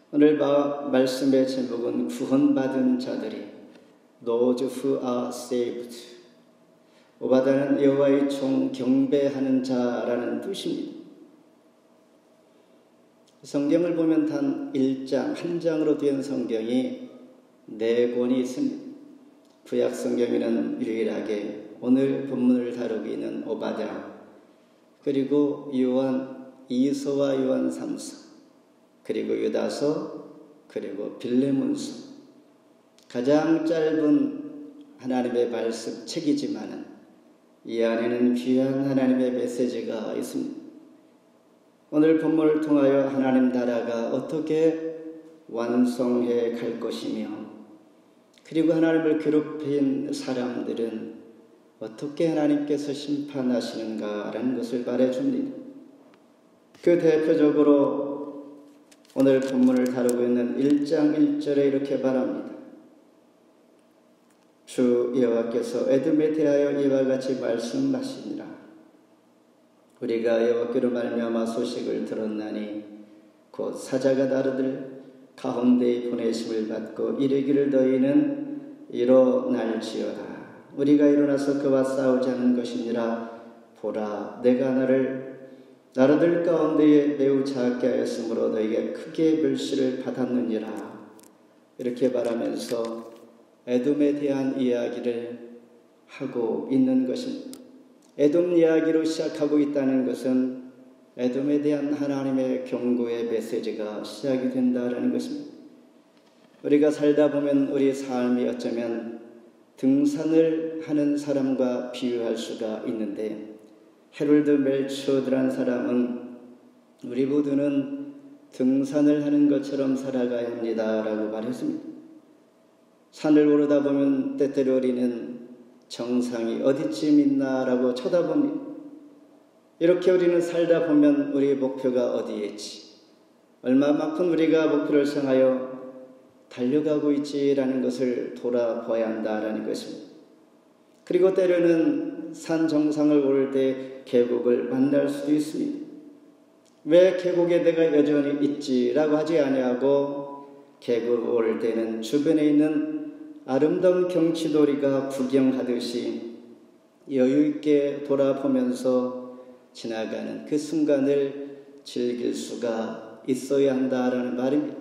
오늘 말씀의 제목은 구원받은 자들이 Those who are saved. 오바다는 여호와의 종 경배하는 자라는 뜻입니다. 성경을 보면 단 1장, 한 장으로 된 성경이 4권이 있습니다. 구약 성경에는 유일하게 오늘 본문을 다루고 있는 오바다, 그리고 요한 2서와 요한 3서, 그리고 유다서, 그리고 빌레몬서, 가장 짧은 하나님의 말씀 책이지만 이 안에는 귀한 하나님의 메시지가 있습니다. 오늘 본문을 통하여 하나님 나라가 어떻게 완성해 갈 것이며, 그리고 하나님을 괴롭힌 사람들은 어떻게 하나님께서 심판하시는가라는 것을 말해줍니다. 그 대표적으로 오늘 본문을 다루고 있는 1장 1절에 이렇게 말합니다. 주 여호와께서 에돔에 대하여 이와 같이 말씀하시니라. 우리가 여호와께로 말미암아 소식을 들었나니 곧 사자가 나르들 가운데에 보내심을 받고 이르기를 너희는 일어날지어다. 우리가 일어나서 그와 싸우자는 것이니라. 보라, 내가 나르들 가운데에 매우 작게 하였으므로 너희가 크게 멸시를 받았느니라. 이렇게 말하면서 에돔에 대한 이야기를 하고 있는 것입니다. 에돔 이야기로 시작하고 있다는 것은 에돔에 대한 하나님의 경고의 메시지가 시작이 된다는 것입니다. 우리가 살다 보면 우리 삶이 어쩌면 등산을 하는 사람과 비유할 수가 있는데, 헤롤드 멜츠어드라는 사람은 우리 모두는 등산을 하는 것처럼 살아가야 합니다 라고 말했습니다. 산을 오르다 보면 때때로 우리는 정상이 어디쯤 있나 라고 쳐다봅니다. 이렇게 우리는 살다 보면 우리의 목표가 어디에 있지, 얼마만큼 우리가 목표를 향하여 달려가고 있지라는 것을 돌아봐야 한다라는 것입니다. 그리고 때로는 산 정상을 오를 때 계곡을 만날 수도 있습니다. 왜 계곡에 내가 여전히 있지라고 하지 아니하고 계곡을 오를 때는 주변에 있는 아름다운 경치도 우리가 구경하듯이 여유있게 돌아보면서 지나가는 그 순간을 즐길 수가 있어야 한다라는 말입니다.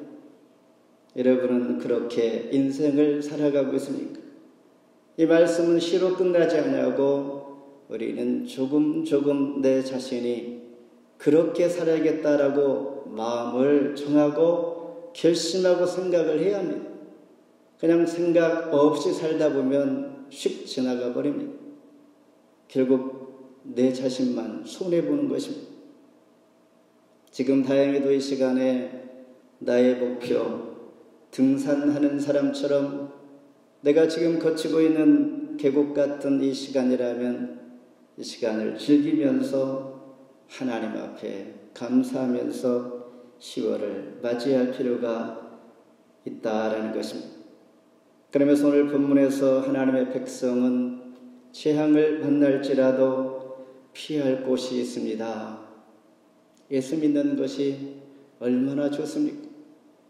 여러분은 그렇게 인생을 살아가고 있습니까? 이 말씀은 시로 끝나지 않냐고 우리는 조금 내 자신이 그렇게 살아야겠다라고 마음을 정하고 결심하고 생각을 해야 합니다. 그냥 생각 없이 살다 보면 휙 지나가 버립니다. 결국 내 자신만 손해보는 것입니다. 지금 다행히도 이 시간에 나의 목표, 등산하는 사람처럼 내가 지금 거치고 있는 계곡 같은 이 시간이라면 이 시간을 즐기면서 하나님 앞에 감사하면서 10월을 맞이할 필요가 있다라는 것입니다. 그러면서 오늘 본문에서 하나님의 백성은 재앙을 만날지라도 피할 곳이 있습니다. 예수 믿는 것이 얼마나 좋습니까?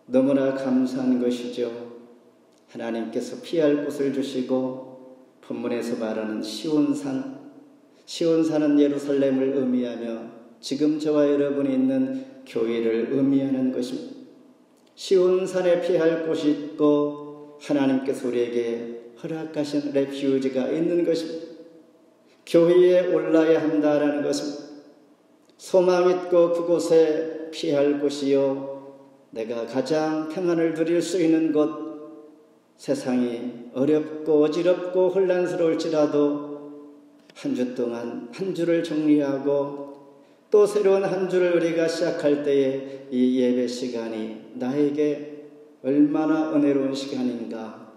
너무나 감사한 것이죠. 하나님께서 피할 곳을 주시고 본문에서 말하는 시온산은 예루살렘을 의미하며 지금 저와 여러분이 있는 교회를 의미하는 것입니다. 시온산에 피할 곳이 있고 하나님께서 우리에게 허락하신 레퓨지가 있는 것입니다. 교회에 올라야 한다라는 것입니다. 소망 있고 그곳에 피할 곳이요, 내가 가장 평안을 누릴 수 있는 곳, 세상이 어렵고 어지럽고 혼란스러울지라도 한 주 동안 한 주를 정리하고 또 새로운 한 주를 우리가 시작할 때에 이 예배 시간이 나에게 얼마나 은혜로운 시간인가.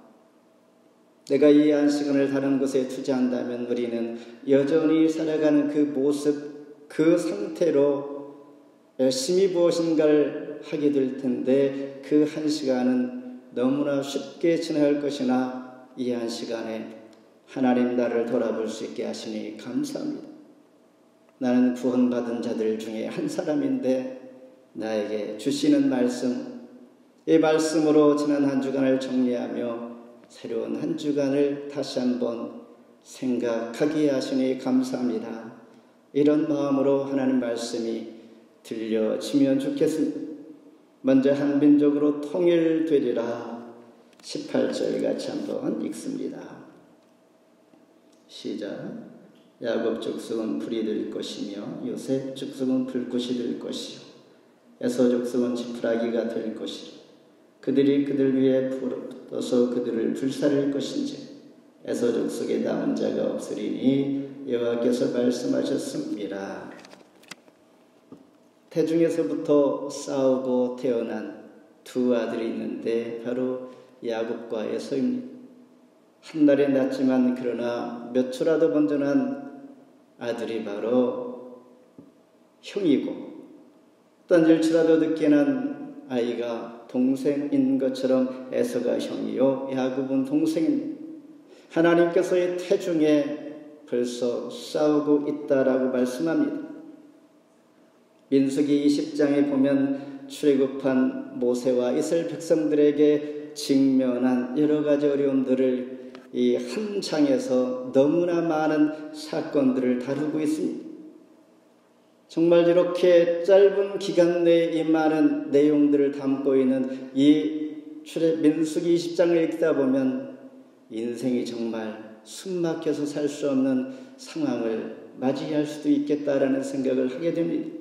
내가 이 한 시간을 다른 곳에 투자한다면 우리는 여전히 살아가는 그 모습, 그 상태로 열심히 무엇인가를 하게 될 텐데 그 한 시간은 너무나 쉽게 지나갈 것이나 이 한 시간에 하나님 나를 돌아볼 수 있게 하시니 감사합니다. 나는 구원받은 자들 중에 한 사람인데 나에게 주시는 말씀, 이 말씀으로 지난 한 주간을 정리하며 새로운 한 주간을 다시 한번 생각하게 하시니 감사합니다. 이런 마음으로 하나님 말씀이 들려지면 좋겠습니다. 먼저 한 민족으로 통일되리라 18절 같이 한번 읽습니다. 시작. 야곱 족속은 불이 될 것이며 요셉 족속은 불꽃이 될 것이요 에서 족속은 지푸라기가 될 것이요 그들이 그들 위에 불어서 그들을 불살릴 것인지 에서 족속에 남은 자가 없으리니 여호와께서 말씀하셨습니다. 태중에서부터 싸우고 태어난 두 아들이 있는데 바로 야곱과 에서입니다. 한 달에 낳지만 그러나 몇 초라도 먼저 난 아들이 바로 형이고 또 한 일초라도 늦게 난 아이가 동생인 것처럼 에서가 형이요 야곱은 동생입니다. 하나님께서의 태중에 벌써 싸우고 있다라고 말씀합니다. 민수기 20장에 보면 출애굽한 모세와 이스라엘 백성들에게 직면한 여러 가지 어려움들을 이 한 장에서 너무나 많은 사건들을 다루고 있습니다. 정말 이렇게 짧은 기간 내에 이 많은 내용들을 담고 있는 이 민수기 20장을 읽다 보면 인생이 정말 숨막혀서 살 수 없는 상황을 맞이할 수도 있겠다라는 생각을 하게 됩니다.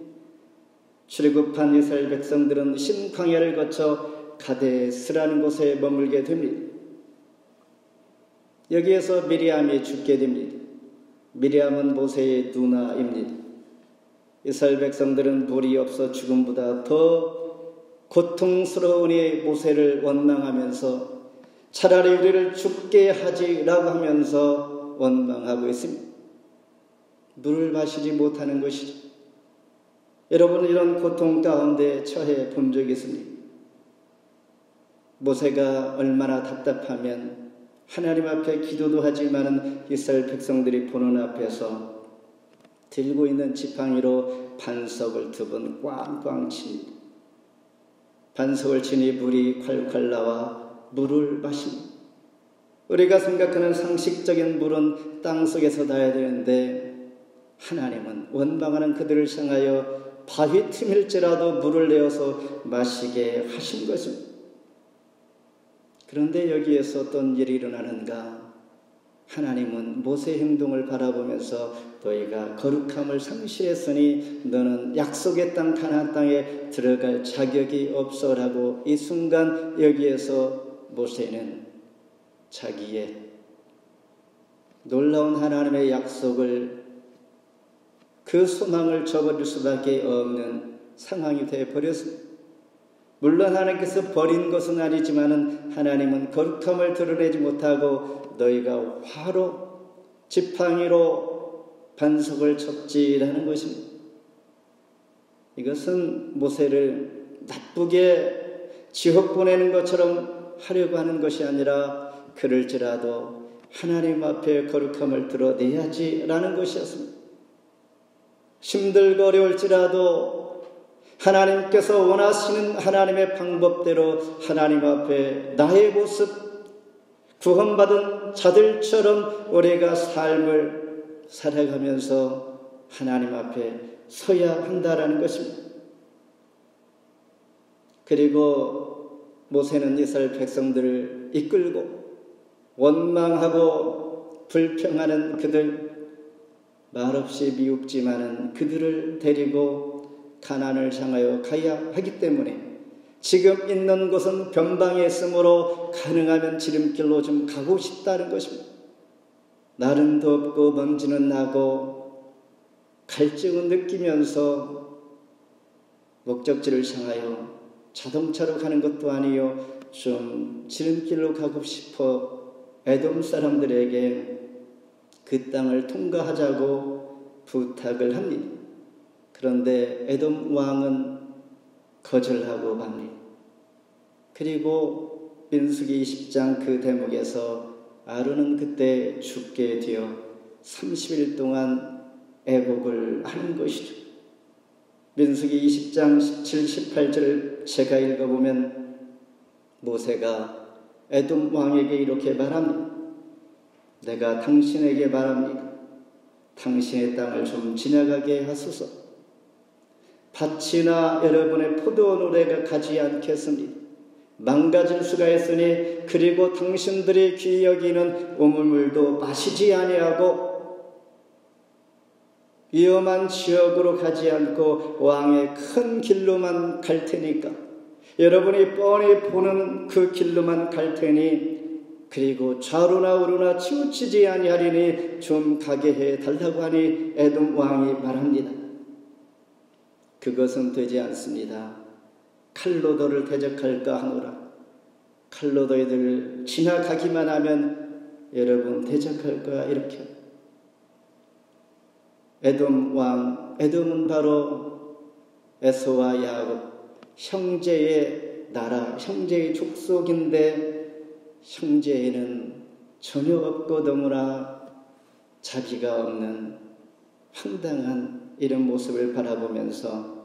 출애굽한 이스라엘 백성들은 신광야를 거쳐 가데스라는 곳에 머물게 됩니다. 여기에서 미리암이 죽게 됩니다. 미리암은 모세의 누나입니다. 이스라엘 백성들은 불이 없어 죽음보다 더 고통스러우니 모세를 원망하면서 차라리 우리를 죽게 하지라고 하면서 원망하고 있습니다. 물을 마시지 못하는 것이죠. 여러분은 이런 고통 가운데 처해 본 적이 있습니까? 모세가 얼마나 답답하면 하나님 앞에 기도도 하지만은 이스라엘 백성들이 보는 앞에서 들고 있는 지팡이로 반석을 두 번 꽝꽝 칩니다. 반석을 치니 물이 콸콸 나와 물을 마십니다. 우리가 생각하는 상식적인 물은 땅속에서 나야 되는데 하나님은 원망하는 그들을 향하여 바위 틈일지라도 물을 내어서 마시게 하신 것입니다. 그런데 여기에서 어떤 일이 일어나는가? 하나님은 모세의 행동을 바라보면서 너희가 거룩함을 상실했으니 너는 약속의 땅 가나안 땅에 들어갈 자격이 없어라고 이 순간 여기에서 모세는 자기의 놀라운 하나님의 약속을 그 소망을 저버릴 수밖에 없는 상황이 되어버렸습니다. 물론 하나님께서 버린 것은 아니지만 하나님은 거룩함을 드러내지 못하고 너희가 화로 지팡이로 반석을 쳤지라는 것입니다. 이것은 모세를 나쁘게 지옥 보내는 것처럼 하려고 하는 것이 아니라 그럴지라도 하나님 앞에 거룩함을 드러내야지라는 것이었습니다. 힘들고 어려울지라도 하나님께서 원하시는 하나님의 방법대로 하나님 앞에 나의 모습 구원받은 자들처럼 우리가 삶을 살아가면서 하나님 앞에 서야 한다라는 것입니다. 그리고 모세는 이스라엘 백성들을 이끌고 원망하고 불평하는 그들 말없이 미웁지만은 그들을 데리고 가나안을 향하여 가야 하기 때문에 지금 있는 곳은 변방에 있으므로 가능하면 지름길로 좀 가고 싶다는 것입니다. 날은 덥고 먼지는 나고 갈증을 느끼면서 목적지를 향하여 자동차로 가는 것도 아니요 좀 지름길로 가고 싶어 에돔 사람들에게 그 땅을 통과하자고 부탁을 합니다. 그런데 에돔 왕은 거절하고 맙니다. 그리고 민수기 20장 그 대목에서 아론은 그때 죽게 되어 30일 동안 애곡을 하는 것이죠. 민수기 20장 17, 18절을 제가 읽어보면 모세가 에돔 왕에게 이렇게 말합니다. 내가 당신에게 말합니다. 당신의 땅을 좀 지나가게 하소서. 밭이나 여러분의 포도 노래가 가지 않겠습니다. 망가질 수가 있으니 그리고 당신들이 귀히 여기는 우물물도 마시지 아니하고 위험한 지역으로 가지 않고 왕의 큰 길로만 갈 테니까 여러분이 뻔히 보는 그 길로만 갈 테니 그리고 좌로나 우로나 치우치지 아니하리니 좀 가게 해달라고 하니 에돔 왕이 말합니다. 그것은 되지 않습니다. 칼로 너를 대적할까 하노라. 칼로 너희들 지나가기만 하면 여러분 대적할 거야. 이렇게. 에돔 왕, 에돔은 바로 에서와 야곱 형제의 나라, 형제의 족속인데 형제에는 전혀 없고 너무나 자비가 없는 황당한 이런 모습을 바라보면서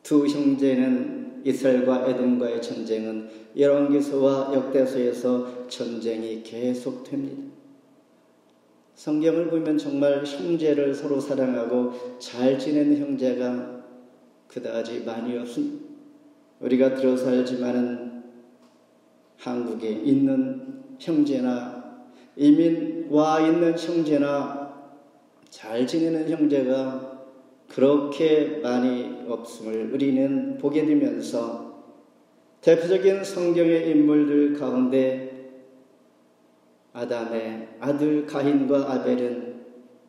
두 형제는 이스라엘과 에돔과의 전쟁은 열왕기서와 역대서에서 전쟁이 계속됩니다. 성경을 보면 정말 형제를 서로 사랑하고 잘 지내는 형제가 그다지 많이 없습니다. 우리가 들어서 알지만은 한국에 있는 형제나 이민 와 있는 형제나 잘 지내는 형제가 그렇게 많이 없음을 우리는 보게 되면서 대표적인 성경의 인물들 가운데 아담의 아들 가인과 아벨은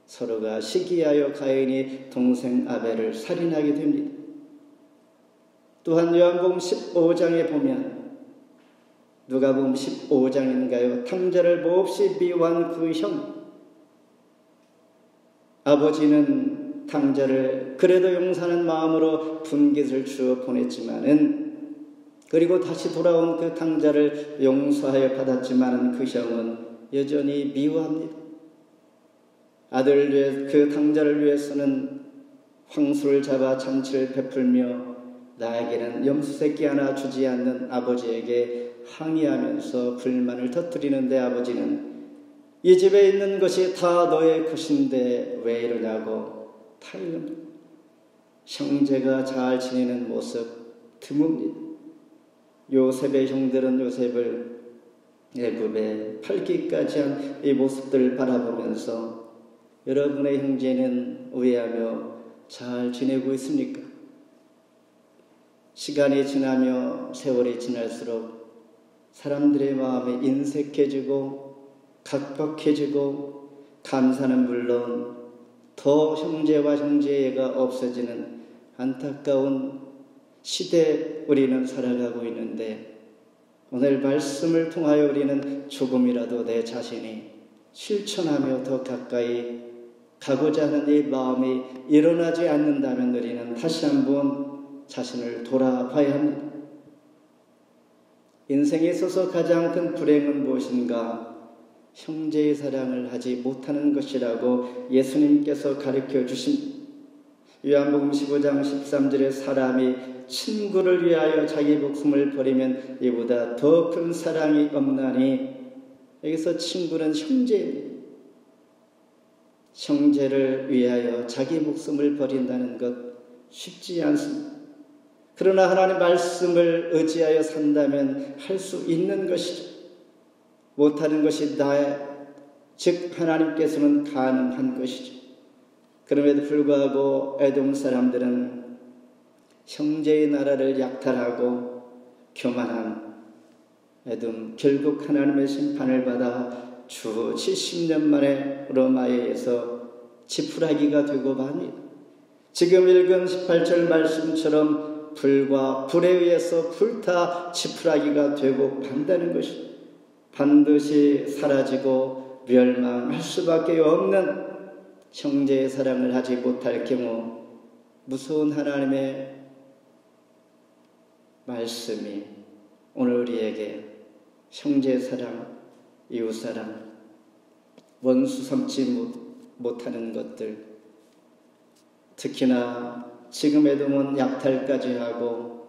서로가 시기하여 가인이 동생 아벨을 살인하게 됩니다. 또한 요한복음 15장에 보면 누가복음 15장인가요? 탕자를 몹시 미워한 그 형 아버지는 탕자를 그래도 용서하는 마음으로 분깃을 주어 보냈지만은 그리고 다시 돌아온 그 탕자를 용서하여 받았지만은 그 형은 여전히 미워합니다. 아들을 위해 그 탕자를 위해서는 황소를 잡아 잔치를 베풀며 나에게는 염소새끼 하나 주지 않는 아버지에게 항의하면서 불만을 터뜨리는데 아버지는 이 집에 있는 것이 다 너의 것인데 왜 이러냐고 타일릅니다. 형제가 잘 지내는 모습 드뭅니다. 요셉의 형들은 요셉을 애굽에 팔기까지 한 이 모습들을 바라보면서 여러분의 형제는 우애하며 잘 지내고 있습니까? 시간이 지나며 세월이 지날수록 사람들의 마음이 인색해지고 각박해지고 감사는 물론 더 형제와 형제애가 없어지는 안타까운 시대에 우리는 살아가고 있는데 오늘 말씀을 통하여 우리는 조금이라도 내 자신이 실천하며 더 가까이 가고자 하는 이 마음이 일어나지 않는다면 우리는 다시 한번 자신을 돌아봐야 합니다. 인생에 있어서 가장 큰 불행은 무엇인가? 형제의 사랑을 하지 못하는 것이라고 예수님께서 가르쳐 주십니다. 요한복음 15장 13절에 사람이 친구를 위하여 자기 목숨을 버리면 이보다 더 큰 사랑이 없나니 여기서 친구는 형제입니다. 형제를 위하여 자기 목숨을 버린다는 것 쉽지 않습니다. 그러나 하나님의 말씀을 의지하여 산다면 할 수 있는 것이죠. 못하는 것이 즉 하나님께서는 가능한 것이죠. 그럼에도 불구하고 에돔 사람들은 형제의 나라를 약탈하고 교만한 에돔 결국 하나님의 심판을 받아 주 70년 만에 로마에 의해서 지푸라기가 되고 맙니다. 지금 읽은 18절 말씀처럼 불과 불에 의해서 불타 지푸라기가 되고 만다는 것이 반드시 사라지고 멸망할 수밖에 없는 형제의 사랑을 하지 못할 경우 무서운 하나님의 말씀이 오늘 우리에게 형제 사랑, 이웃 사랑, 원수 삼지 못하는 것들, 특히나 지금 에돔은 약탈까지 하고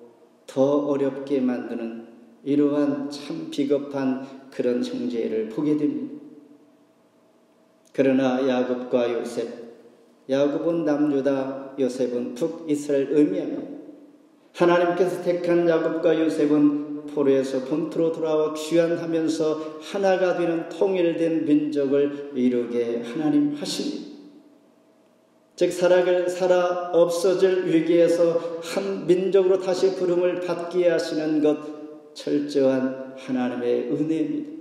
더 어렵게 만드는 이러한 참 비겁한 그런 형제를 보게 됩니다. 그러나 야곱과 요셉, 야곱은 남유다, 요셉은 북이스라엘 의미합니다. 하나님께서 택한 야곱과 요셉은 포로에서 본토로 돌아와 귀환하면서 하나가 되는 통일된 민족을 이루게 하나님 하십니다. 즉 살아 없어질 위기에서 한 민족으로 다시 부름을 받게 하시는 것 철저한 하나님의 은혜입니다.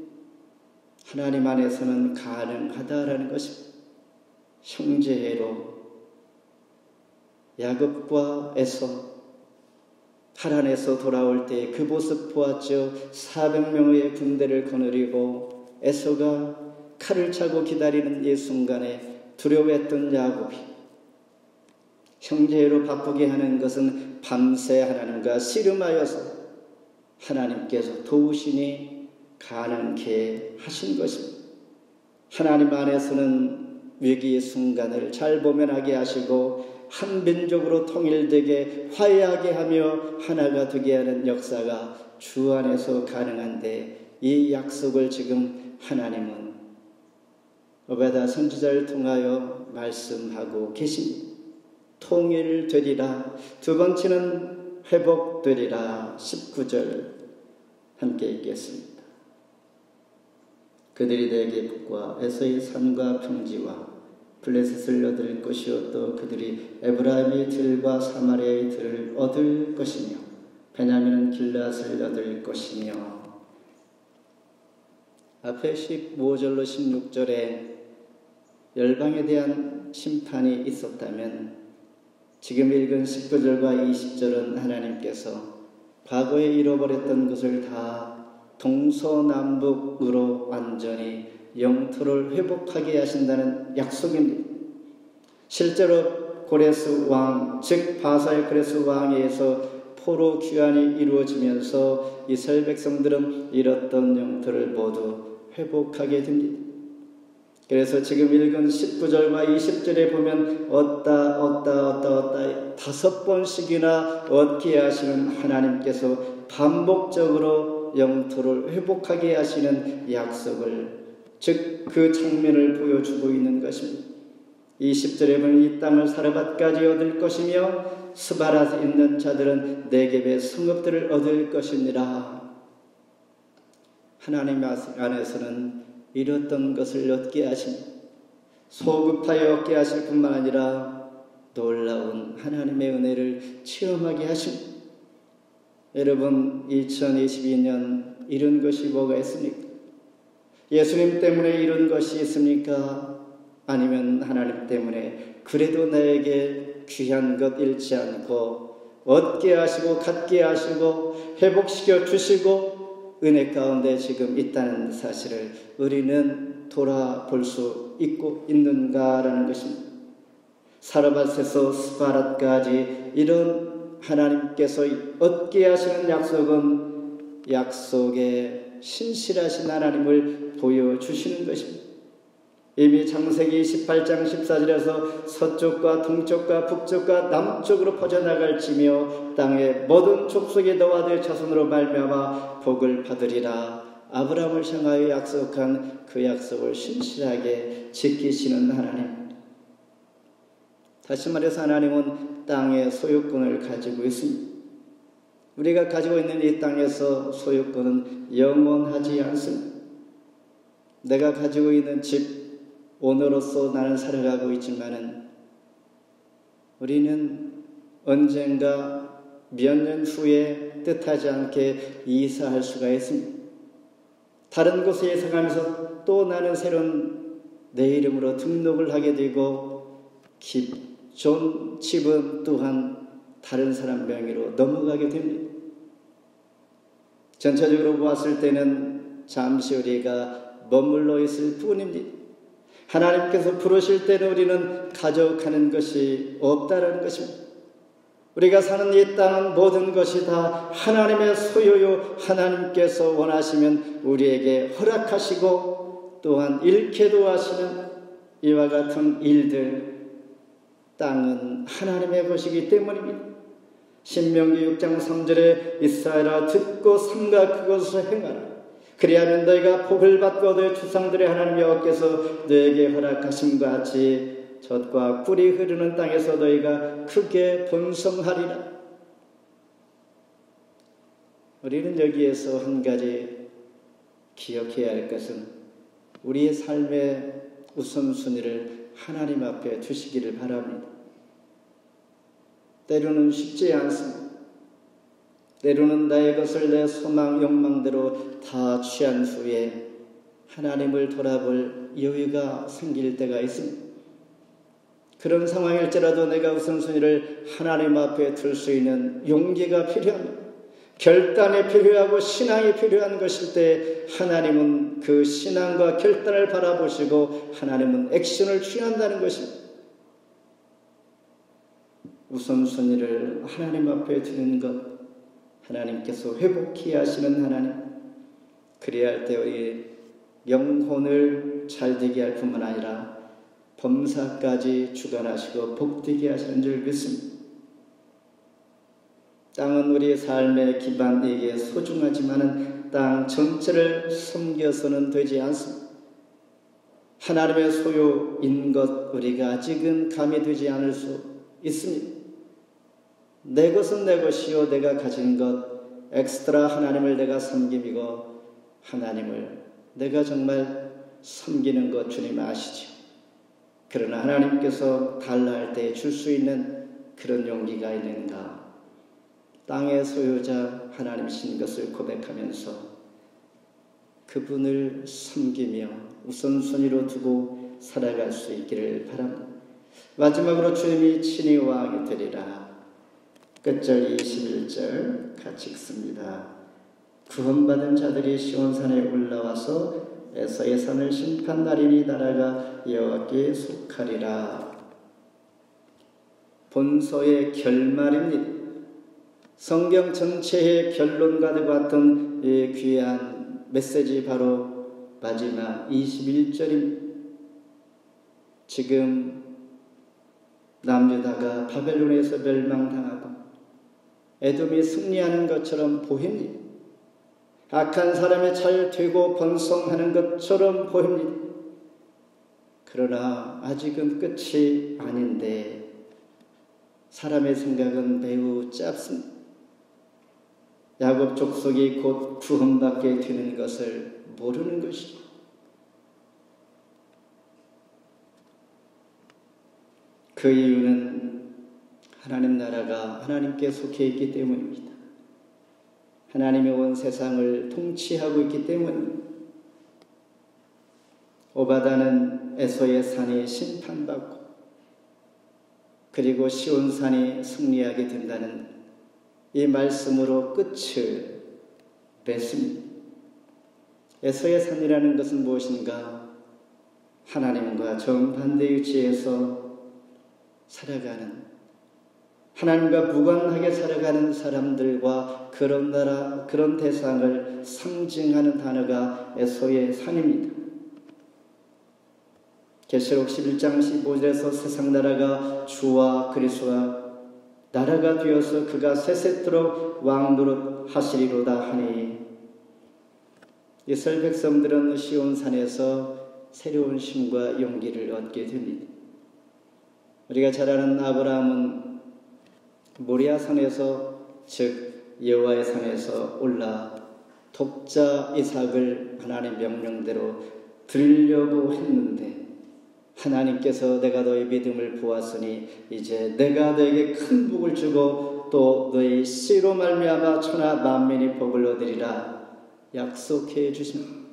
하나님 안에서는 가능하다라는 것입니다. 형제로 야곱과 에서 하란에서 돌아올 때 그 모습 보았죠. 400명의 군대를 거느리고 에서가 칼을 차고 기다리는 이 순간에 두려워했던 야곱이 형제로 바꾸게 하는 것은 밤새 하나님과 씨름하여서 하나님께서 도우시니 가능케 하신 것입니다. 하나님 안에서는 위기의 순간을 잘 보면하게 하시고 한 민족으로 통일되게 화해하게 하며 하나가 되게 하는 역사가 주 안에서 가능한데 이 약속을 지금 하나님은 오베다 선지자를 통하여 말씀하고 계십니다. 통일되리라. 두 번째는 회복되리라. 19절 함께 읽겠습니다. 그들이 내게 북과 에서의 산과 평지와 블레셋을 얻을 것이요 또 그들이 에브라임의 들과 사마리아의 들을 얻을 것이며 베냐민은 길앗을 얻을 것이며. 앞에 15절로 16절에 열방에 대한 심판이 있었다면 지금 읽은 19절과 20절은 하나님께서 과거에 잃어버렸던 것을 다 동서남북으로 완전히 영토를 회복하게 하신다는 약속입니다. 실제로 고레스 왕, 즉 바사의 고레스 왕에 의해서 포로 귀환이 이루어지면서 이스라엘 백성들은 잃었던 영토를 모두 회복하게 됩니다. 그래서 지금 읽은 19절과 20절에 보면 얻다 5번씩이나 얻게 하시는 하나님께서 반복적으로 영토를 회복하게 하시는 약속을, 즉 그 장면을 보여주고 있는 것입니다. 20절에 보면 이 땅을 사르밧까지 얻을 것이며 스바라에 있는 자들은 네겝의 성읍들을 얻을 것이니라. 하나님 안에서는 잃었던 것을 얻게 하십니다. 소급하여 얻게 하실 뿐만 아니라 놀라운 하나님의 은혜를 체험하게 하십니다. 여러분, 2022년 이런 것이 뭐가 있습니까? 예수님 때문에 이런 것이 있습니까? 아니면 하나님 때문에 그래도 나에게 귀한 것 잃지 않고 얻게 하시고 갖게 하시고 회복시켜 주시고 은혜 가운데 지금 있다는 사실을 우리는 돌아볼 수 있는가라는 것입니다. 사르밧에서 스바랏까지 이런 하나님께서 얻게 하시는 약속은 약속의 신실하신 하나님을 보여주시는 것입니다. 이미 창세기 28장 14절에서 서쪽과 동쪽과 북쪽과 남쪽으로 퍼져나갈지며 땅의 모든 족속이 너와 네 자손으로 말미암아 복을 받으리라. 아브라함을 향하여 약속한 그 약속을 신실하게 지키시는 하나님. 다시 말해서 하나님은 땅의 소유권을 가지고 있습니다. 우리가 가지고 있는 이 땅에서 소유권은 영원하지 않습니다. 내가 가지고 있는 집, 오늘로서 나는 살아가고 있지만은 우리는 언젠가 몇 년 후에 뜻하지 않게 이사할 수가 있습니다. 다른 곳에 이사가면서 또 나는 새로운 내 이름으로 등록을 하게 되고 기존 집은 또한 다른 사람 명의로 넘어가게 됩니다. 전체적으로 보았을 때는 잠시 우리가 머물러 있을 뿐입니다. 하나님께서 부르실 때는 우리는 가져가는 것이 없다는 것입니다. 우리가 사는 이 땅은 모든 것이 다 하나님의 소유요, 하나님께서 원하시면 우리에게 허락하시고 또한 잃게도 하시는 이와 같은 일들, 땅은 하나님의 것이기 때문입니다. 신명기 6장 3절에 이스라엘아 듣고 삼가 그것을 행하라. 그리하면 너희가 복을 받고 너희 조상들의 하나님 여호와께서 너에게 허락하심과 같이 젖과 꿀이 흐르는 땅에서 너희가 크게 번성하리라. 우리는 여기에서 한 가지 기억해야 할 것은 우리의 삶의 우선순위를 하나님 앞에 두시기를 바랍니다. 때로는 쉽지 않습니다. 때로는 나의 것을 내 소망, 욕망대로 다 취한 후에 하나님을 돌아볼 여유가 생길 때가 있습니다. 그런 상황일지라도 내가 우선순위를 하나님 앞에 둘 수 있는 용기가 필요합니다. 결단이 필요하고 신앙이 필요한 것일 때 하나님은 그 신앙과 결단을 바라보시고 하나님은 액션을 취한다는 것입니다. 우선순위를 하나님 앞에 두는 것, 하나님께서 회복케 하시는 하나님, 그래야 할 때 우리 영혼을 잘되게 할 뿐만 아니라 범사까지 주관하시고 복되게 하시는 줄 믿습니다. 땅은 우리의 삶의 기반이기에 소중하지만은 땅 전체를 섬겨서는 되지 않습니다. 하나님의 소유인 것 우리가 아직은 감이 되지 않을 수 있습니다. 내 것은 내 것이요 내가 가진 것 엑스트라 하나님을 내가 섬김이고 하나님을 내가 정말 섬기는 것 주님 아시죠. 그러나 하나님께서 달라 할 때 줄 수 있는 그런 용기가 있는가. 땅의 소유자 하나님이신 것을 고백하면서 그분을 섬기며 우선순위로 두고 살아갈 수 있기를 바랍니다. 마지막으로 주님이 친히 왕이 되리라. 끝절 21절 같이 읽습니다. 구원받은 자들이 시온산에 올라와서 에서의 산을 심판하리니 나라가 여호와께 속하리라. 본서의 결말입니다. 성경 전체의 결론과도 같은 이 귀한 메시지 바로 마지막 21절입니다. 지금 남유다가 바벨론에서 멸망당하고 에돔이 승리하는 것처럼 보입니다. 악한 사람이 잘 되고 번성하는 것처럼 보입니다. 그러나 아직은 끝이 아닌데 사람의 생각은 매우 짧습니다. 야곱 족속이 곧 구원받게 되는 것을 모르는 것이죠. 그 이유는 하나님 나라가 하나님께 속해 있기 때문입니다. 하나님이 온 세상을 통치하고 있기 때문입니다. 오바다는 에서의 산이 심판받고 그리고 시온산이 승리하게 된다는 이 말씀으로 끝을 맺습니다. 에서의 산이라는 것은 무엇인가? 하나님과 정반대 위치에서 살아가는, 하나님과 무관하게 살아가는 사람들과 그런 나라, 그런 대상을 상징하는 단어가 에서의 산입니다. 계시록 11장 15절에서 세상 나라가 주와 그리스도와 나라가 되어서 그가 세세토록 왕노릇 하시리로다 하니, 이스라엘 백성들은 시온산에서 새로운 힘과 용기를 얻게 됩니다. 우리가 잘 아는 아브라함은 모리아산에서, 즉 여호와의 산에서 올라 독자 이삭을 하나님 명령대로 드리려고 했는데 하나님께서 내가 너의 믿음을 보았으니 이제 내가 너에게 큰 복을 주고 또 너의 씨로 말미암아 천하 만민이 복을 얻으리라 약속해 주십니다.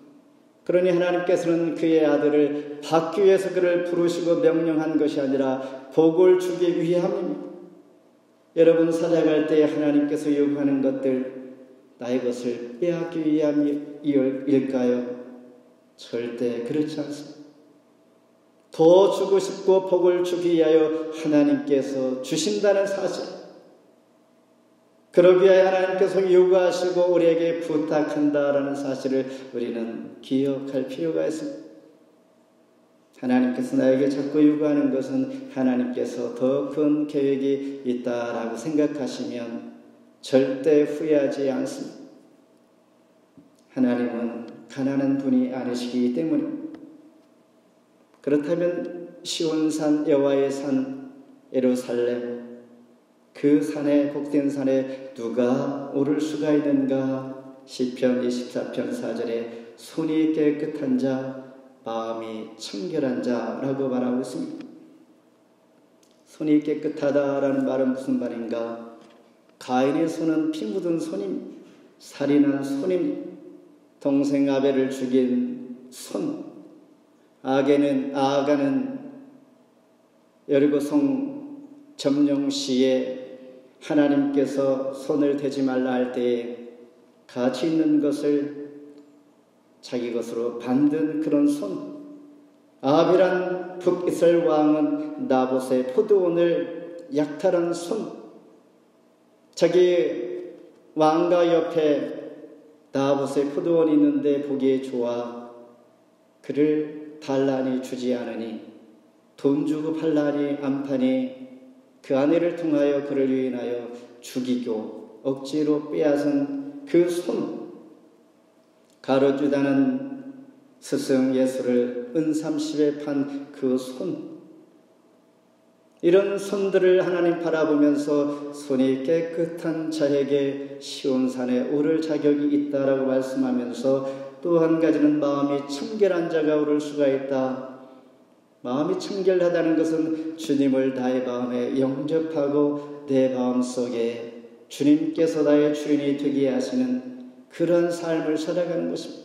그러니 하나님께서는 그의 아들을 받기 위해서 그를 부르시고 명령한 것이 아니라 복을 주기 위함입니다. 여러분 살아갈 때 하나님께서 요구하는 것들 나의 것을 빼앗기 위함일까요? 절대 그렇지 않습니다. 더 주고 싶고 복을 주기 위하여 하나님께서 주신다는 사실, 그러기 위하여 하나님께서 요구하시고 우리에게 부탁한다라는 사실을 우리는 기억할 필요가 있습니다. 하나님께서 나에게 자꾸 요구하는 것은 하나님께서 더 큰 계획이 있다라고 생각하시면 절대 후회하지 않습니다. 하나님은 가난한 분이 아니시기 때문입니다. 그렇다면 시온산, 여호와의 산, 예루살렘, 그 산에, 복된 산에 누가 오를 수가 있는가? 시편 24편 4절에 손이 깨끗한 자, 마음이 청결한 자라고 말하고 있습니다. 손이 깨끗하다라는 말은 무슨 말인가? 가인의 손은 피 묻은 손입니다. 살인한 손입니다. 동생 아벨을 죽인 손. 아가는 여리고성 점령시에 하나님께서 손을 대지 말라 할 때에 가치 있는 것을 자기 것으로 만든 그런 손. 아벨한 북이스라엘 왕은 나봇의 포도원을 약탈한 손. 자기 왕가 옆에 나봇의 포도원이 있는데 보기에 좋아 그를 달라니 주지 않으니 돈 주고 팔라니 안 파니 그 아내를 통하여 그를 유인하여 죽이고 억지로 빼앗은 그 손. 가룟유다는 스승 예수를 은30에 판 그 손. 이런 손들을 하나님 바라보면서 손이 깨끗한 자에게 시온산에 오를 자격이 있다라고 말씀하면서 또 한 가지는 마음이 청결한 자가 오를 수가 있다. 마음이 청결하다는 것은 주님을 나의 마음에 영접하고 내 마음속에 주님께서 나의 주인이 되게 하시는 그런 삶을 살아가는 것입니다.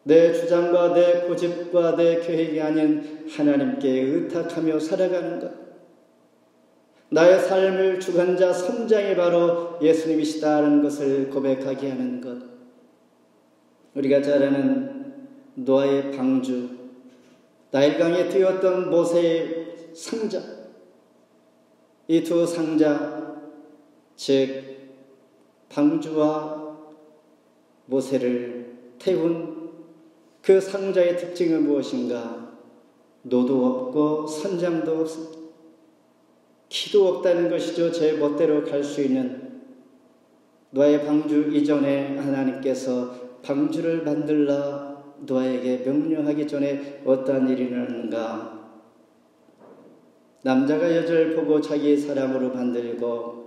내 주장과 내 고집과 내 계획이 아닌 하나님께 의탁하며 살아가는 것. 나의 삶을 주관자 선장이 바로 예수님이시다라는 것을 고백하게 하는 것. 우리가 잘 아는 노아의 방주, 나일강에 띄었던 모세의 상자, 이 두 상자, 즉 방주와 모세를 태운 그 상자의 특징은 무엇인가? 노도 없고 선장도 없습니다. 키도 없다는 것이죠. 제 멋대로 갈 수 있는. 노아의 방주 이전에 하나님께서 방주를 만들라 노아에게 명령하기 전에 어떠한 일이 일어났는가? 남자가 여자를 보고 자기의 사랑으로 만들고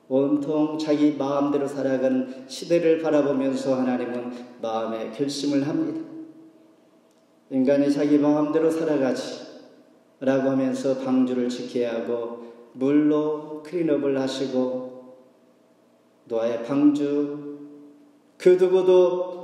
온통 자기 마음대로 살아가는 시대를 바라보면서 하나님은 마음에 결심을 합니다. 인간이 자기 마음대로 살아가지 라고 하면서 방주를 지켜야 하고 물로 클린업을 하시고 노아의 방주, 그 누구도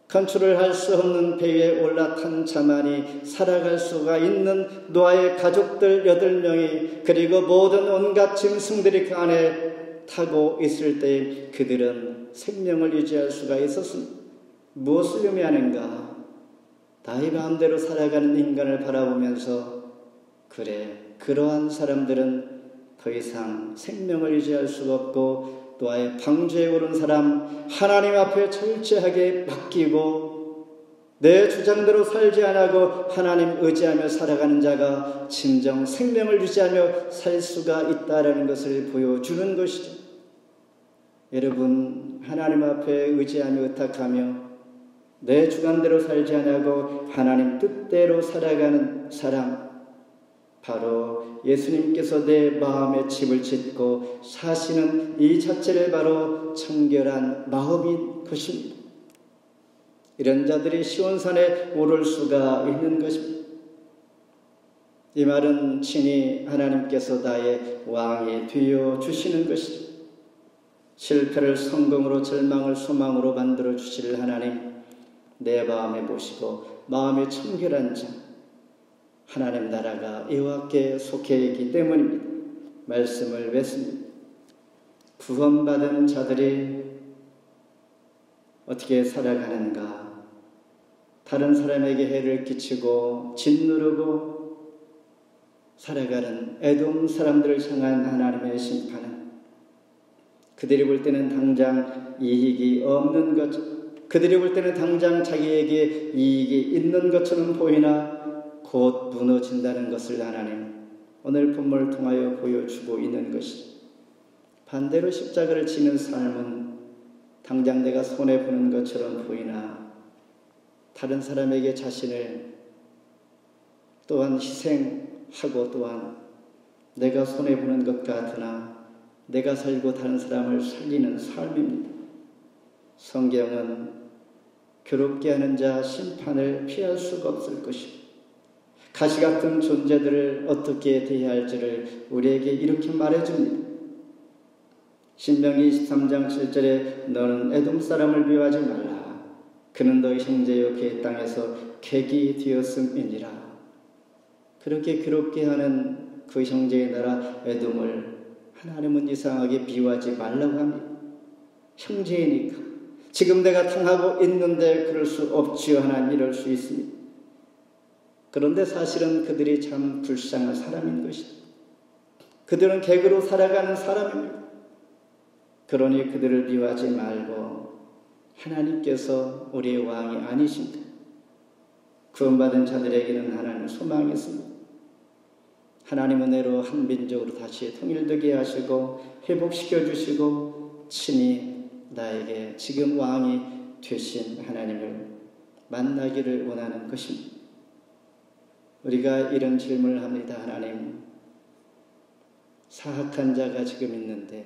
컨트롤할 수 없는 배에 올라탄 자만이 살아갈 수가 있는 노아의 가족들 8명이 그리고 모든 온갖 짐승들이 그 안에 타고 있을 때 그들은 생명을 유지할 수가 있었습니다. 무엇을 의미하는가? 나의 마음대로 살아가는 인간을 바라보면서 그래, 그러한 사람들은 더 이상 생명을 유지할 수가 없고 노아의 방주에 오른 사람, 하나님 앞에 철저하게 맡기고 내 주장대로 살지 않고 하나님 의지하며 살아가는 자가 진정 생명을 유지하며 살 수가 있다는 것을 보여주는 것이죠. 여러분, 하나님 앞에 의지하며 의탁하며 내 주관대로 살지 않고 하나님 뜻대로 살아가는 사람, 바로 예수님께서 내 마음에 집을 짓고 사시는 이 자체를 바로 청결한 마음인 것입니다. 이런 자들이 시온산에 오를 수가 있는 것입니다. 이 말은 친히 하나님께서 나의 왕이 되어 주시는 것이죠. 실패를 성공으로, 절망을 소망으로 만들어 주실 하나님, 내 마음에 모시고 마음이 청결한 자, 하나님 나라가 이와께 속해 있기 때문입니다. 말씀을 맺습니다. 구원받은 자들이 어떻게 살아가는가? 다른 사람에게 해를 끼치고 짓누르고 살아가는 에돔 사람들을 향한 하나님의 심판은 그들이 볼 때는 당장 이익이 없는 것, 그들이 볼 때는 당장 자기에게 이익이 있는 것처럼 보이나 곧 무너진다는 것을 하나님 오늘 본문을 통하여 보여주고 있는 것이, 반대로 십자가를 지는 삶은 당장 내가 손해보는 것처럼 보이나 다른 사람에게 자신을 또한 희생하고 또한 내가 손해보는 것 같으나 내가 살고 다른 사람을 살리는 삶입니다. 성경은 괴롭게 하는 자 심판을 피할 수가 없을 것이고 가시 같은 존재들을 어떻게 대해야 할지를 우리에게 이렇게 말해줍니다. 신명기 23장 7절에 너는 에돔 사람을 미워하지 말라. 그는 너희 형제여 그의 땅에서 객이 되었음이니라. 그렇게 괴롭게 하는 그 형제의 나라 에돔을 하나님은 이상하게 미워하지 말라고 합니다. 형제이니까. 지금 내가 당하고 있는데 그럴 수 없지요. 하나님 이럴 수 있습니다. 그런데 사실은 그들이 참 불쌍한 사람인 것이다. 그들은 객으로 살아가는 사람입니다. 그러니 그들을 미워하지 말고 하나님께서 우리의 왕이 아니신가. 구원받은 자들에게는 하나님 소망이 있습니다. 하나님 은혜로 한 민족으로 다시 통일되게 하시고 회복시켜 주시고 친히 나에게 지금 왕이 되신 하나님을 만나기를 원하는 것입니다. 우리가 이런 질문을 합니다. 하나님, 사악한 자가 지금 있는데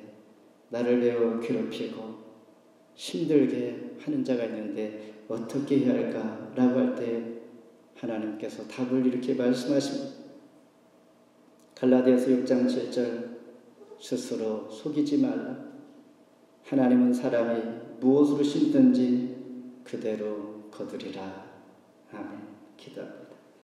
나를 매우 괴롭히고 힘들게 하는 자가 있는데 어떻게 해야 할까? 라고 할 때 하나님께서 답을 이렇게 말씀하십니다. 갈라디아서 6장 7절 스스로 속이지 말라. 하나님은 사람이 무엇으로 심든지 그대로 거두리라. 아멘. 기도합니다.